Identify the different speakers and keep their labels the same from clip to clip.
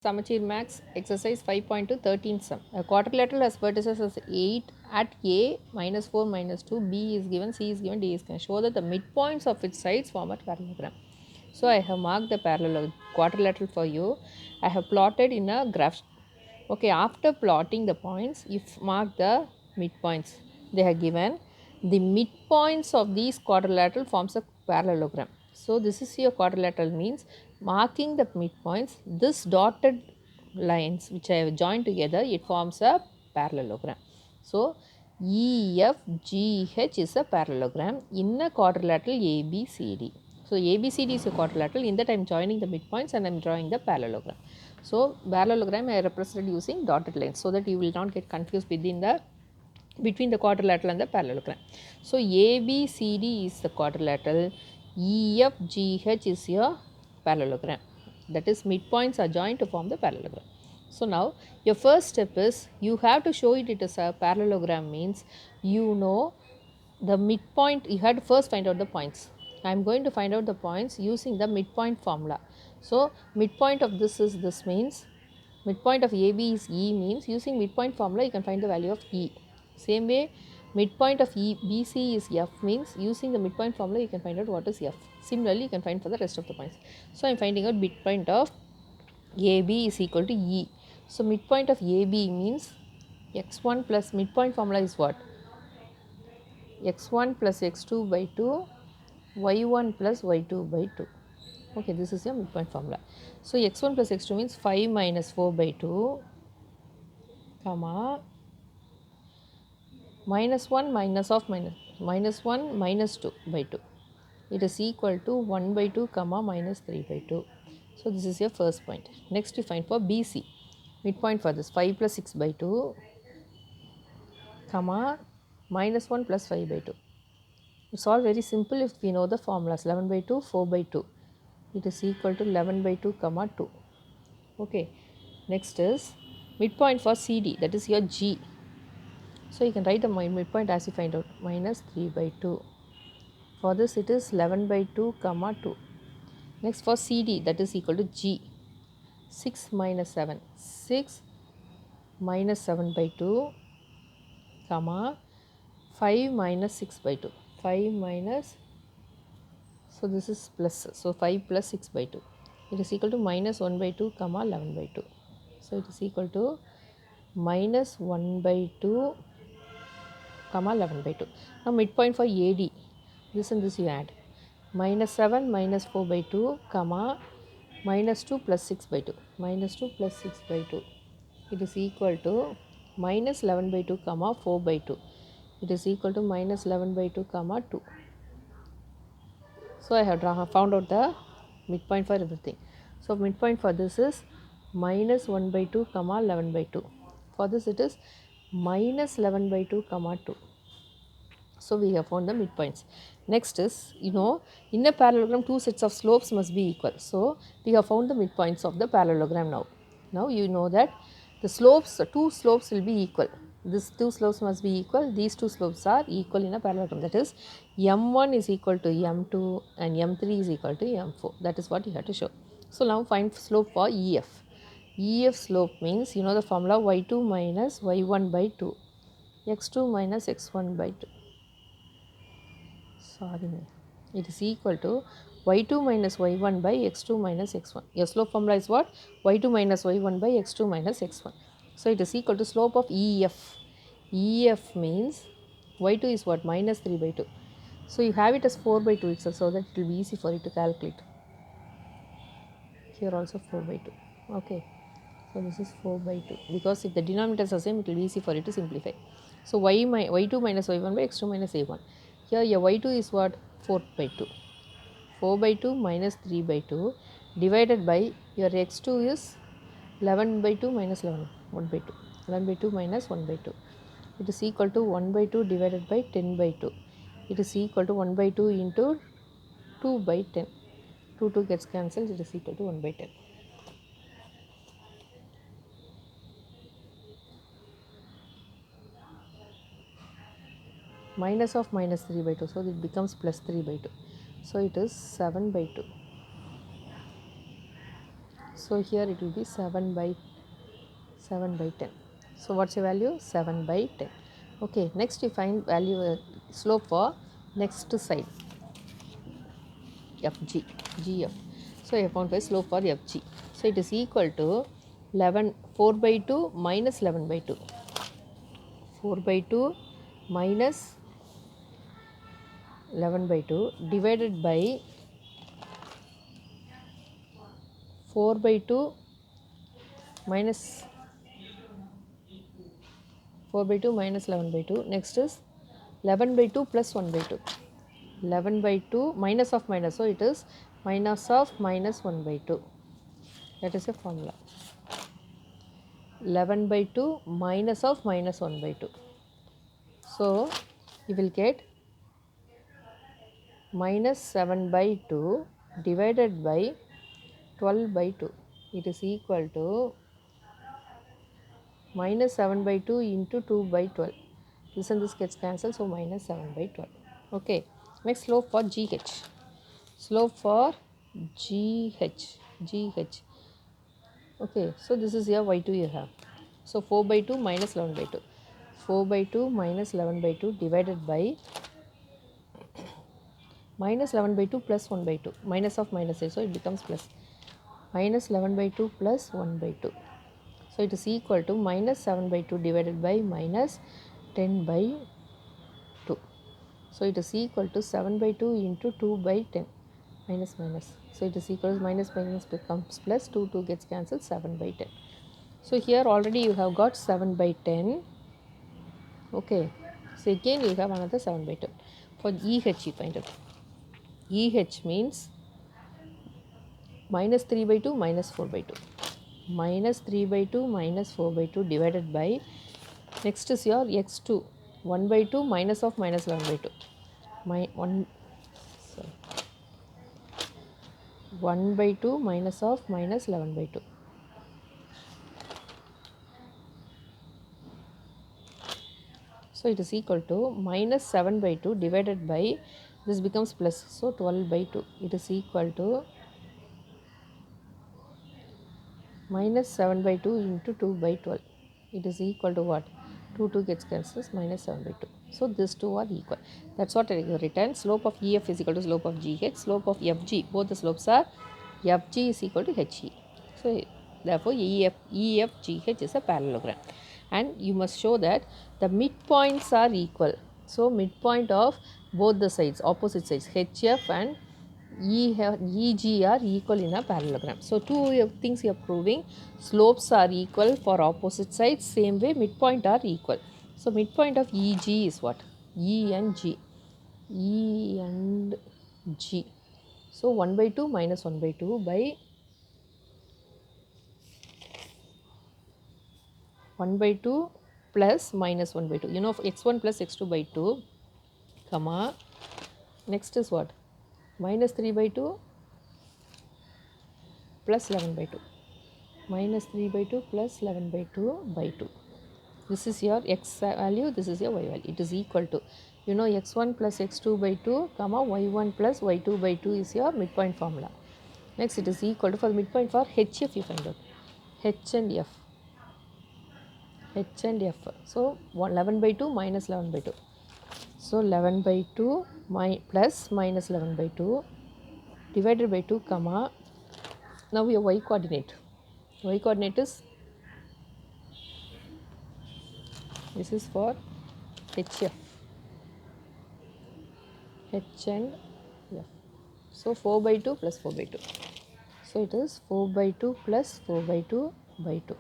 Speaker 1: Samachir Max exercise 5.2 13 sum. A quadrilateral has vertices as 8 at A minus 4 minus 2, B is given, C is given, D is given. Show that the midpoints of its sides form a parallelogram. So I have marked the parallel quadrilateral for you. I have plotted in a graph. Okay, after plotting the points, you mark the midpoints. They are given. The midpoints of these quadrilateral forms a parallelogram. So this is your quadrilateral means marking the midpoints. This dotted lines which I have joined together, it forms a parallelogram. So EFGH is a parallelogram in a quadrilateral ABCD. So ABCD is a quadrilateral. In that I am joining the midpoints and I am drawing the parallelogram. So parallelogram I represented using dotted lines so that you will not get confused between the quadrilateral and the parallelogram. So ABCD is the quadrilateral, EFGH is your parallelogram. That is midpoints are joined to form the parallelogram. So now your first step is you have to show it as a parallelogram means you know the midpoint. You have to first find out the points. I am going to find out the points using the midpoint formula. So midpoint of this is this means midpoint of AB is E means using midpoint formula you can find the value of E. Same way midpoint of BC is F means using the midpoint formula you can find out what is F. Similarly you can find for the rest of the points. So I am finding out midpoint of AB is equal to E. So midpoint of AB means x1 plus midpoint formula is what? x1 plus x2 by 2, y1 plus y2 by 2. Okay, this is your midpoint formula. So x1 plus x2 means 5 minus 4 by 2, comma, minus 1 minus of minus 1 minus 2 by 2. It is equal to 1 by 2, comma, minus 3 by 2. So this is your first point. Next you find for BC. Midpoint for this 5 plus 6 by 2, comma, minus 1 plus 5 by 2. It's all very simple if we know the formulas. 11 by 2, 4 by 2. It is equal to 11 by 2, comma 2. Okay. Next is midpoint for CD, that is your G. So you can write the midpoint as you find out, minus 3 by 2. For this it is 11 by 2, comma 2. Next for CD, that is equal to G. 6 minus 7. 6 minus 7 by 2, comma 5 minus 6 by 2. 5 minus, so this is plus, so 5 plus 6 by 2. It is equal to minus 1 by 2, comma 11 by 2. So it is equal to minus 1 by 2, comma 11 by 2. Now midpoint for AD, this and this you add. Minus 7 minus 4 by 2, comma minus 2 plus 6 by 2. Minus 2 plus 6 by 2. It is equal to minus 11 by 2, comma 4 by 2. It is equal to minus 11 by 2, comma 2. So I have found out the midpoint for everything. So midpoint for this is minus 1 by 2, comma 11 by 2. For this it is minus 11 by 2, comma 2. So we have found the midpoints. Next is, in a parallelogram two sets of slopes must be equal. So we have found the midpoints of the parallelogram now. Now you know that the slopes, two slopes will be equal. These two slopes must be equal. These two slopes are equal in a parallelogram. That is m1 is equal to m2 and m3 is equal to m4. That is what you have to show. So now find slope for EF. EF slope means the formula y2 minus y1 by 2, x2 minus x1 by 2. It is equal to y2 minus y1 by x2 minus x1. Your slope formula is what? y2 minus y1 by x2 minus x1. So it is equal to slope of EF. EF means y2 is what? Minus 3 by 2. So you have it as 4 by 2 itself, so that it will be easy for you to calculate. Here also 4 by 2. Okay. So this is 4 by 2. Because if the denominators are same, it will be easy for you to simplify. So y2 minus y1 by x2 minus a1. Here your y2 is what? 4 by 2. 4 by 2 minus 3 by 2 divided by your x2 is 11 by 2 minus 11, 1 by 2. 11 by 2 minus 1 by 2. It is equal to 1 by 2 divided by 10 by 2. It is equal to 1 by 2 into 2 by 10. 2 gets cancelled. It is equal to 1 by 10. Minus of minus 3 by 2, so it becomes plus 3 by 2. So it is 7 by 2. So here it will be 7 by 10. So what's your value? 7 by 10. Okay, next you find value slope for next side, FG, GF. So I found the slope for FG. So it is equal to 4 by 2 minus 11 by 2. 4 by 2 minus 11 by 2 divided by 4 by 2 minus 4 by 2 minus 11 by 2. Next is 11 by 2 plus 1 by 2. 11 by 2 minus of minus. So it is minus of minus 1 by 2. That is a formula. 11 by 2 minus of minus 1 by 2. So you will get minus 7 by 2 divided by 12 by 2. It is equal to minus 7 by 2 into 2 by 12. This and this gets cancelled, so minus 7 by 12. Okay, next slope for GH. Slope for GH. Okay, so this is your y2 you have. So 4 by 2 minus 11 by 2. 4 by 2 minus 11 by 2 divided by minus 11 by 2 plus 1 by 2. Minus of minus, so it becomes plus. Minus 11 by 2 plus 1 by 2. So it is equal to minus 7 by 2 divided by minus 10 by 2. So it is equal to 7 by 2 into 2 by 10. Minus minus. So it is equal to minus minus becomes plus. 2 gets cancelled. 7 by 10. So here already you have got 7 by 10. Okay. So again you have another 7 by 10. For EH you find it. EH means minus 3 by 2 minus 4 by 2. Minus 3 by 2 minus 4 by 2 divided by, next is your x2, 1 by 2 minus of minus 11 by 2. 1 by 2 minus of minus 11 by 2. So it is equal to minus 7 by 2 divided by, this becomes plus, so 12 by 2. It is equal to minus 7 by 2 into 2 by 12. It is equal to what? 2 gets cancelled, minus 7 by 2. So these two are equal. That's what I written. Slope of EF is equal to slope of GH. Slope of FG, both the slopes are FG is equal to HE. So therefore EFGH is a parallelogram. And you must show that the midpoints are equal. So midpoint of both the sides, opposite sides, HF and EG are equal in a parallelogram. So two things you are proving. Slopes are equal for opposite sides. Same way midpoint are equal. So midpoint of EG is what? E and G. E and G. So 1 by 2 minus 1 by 2 by 1 by 2 plus minus 1 by 2. You know x1 plus x2 by 2, comma. Next is what? Minus 3 by 2 plus 11 by 2. Minus 3 by 2 plus 11 by 2 by 2. This is your x value, this is your y value. It is equal to, you know, x1 plus x2 by 2, comma, y1 plus y2 by 2 is your midpoint formula. Next it is equal to, for the midpoint for HF you find out. H and F. H and F. So 11 by 2 minus 11 by 2. So 11 by 2 plus minus 11 by 2 divided by 2, comma. Now your y coordinate. Y coordinate is, this is for HF. H and F. So 4 by 2 plus 4 by 2. So it is 4 by 2 plus 4 by 2 by 2.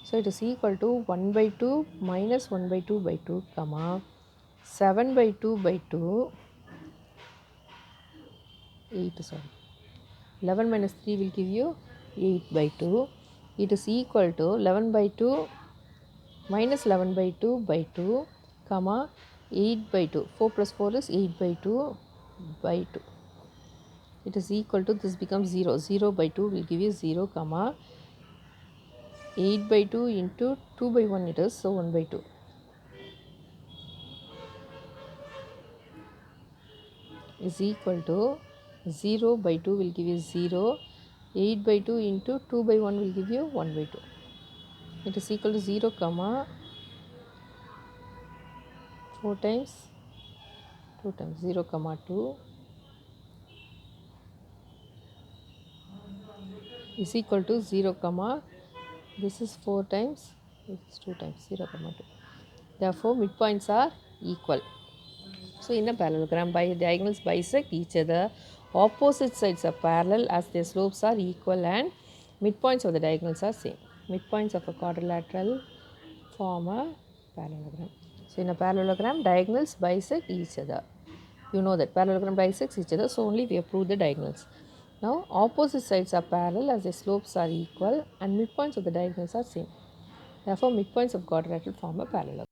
Speaker 1: So it is equal to 1 by 2 minus 1 by 2 by 2, comma, 7 by 2 by 2, 8, sorry. 11 minus 3 will give you 8 by 2. It is equal to 11 by 2 minus 11 by 2 by 2, comma, 8 by 2. 4 plus 4 is 8 by 2 by 2. It is equal to, this becomes 0. 0 by 2 will give you 0, comma, 8 by 2 into 2 by 1 it is, so 1 by 2. Is equal to 0 by 2 will give you 0, 8 by 2 into 2 by 1 will give you 1 by 2. It is equal to 0, comma 4 times 2 times 0, comma 2 is equal to 0, comma this is 4 times, this is 2 times 0, comma 2. Therefore, midpoints are equal. So, in a parallelogram, diagonals bisect each other. Opposite sides are parallel as their slopes are equal and midpoints of the diagonals are same. Midpoints of a quadrilateral form a parallelogram. So, in a parallelogram, diagonals bisect each other. You know that parallelogram bisects each other, so only we have proved the diagonals. Now, opposite sides are parallel as their slopes are equal and midpoints of the diagonals are same. Therefore, midpoints of quadrilateral form a parallelogram.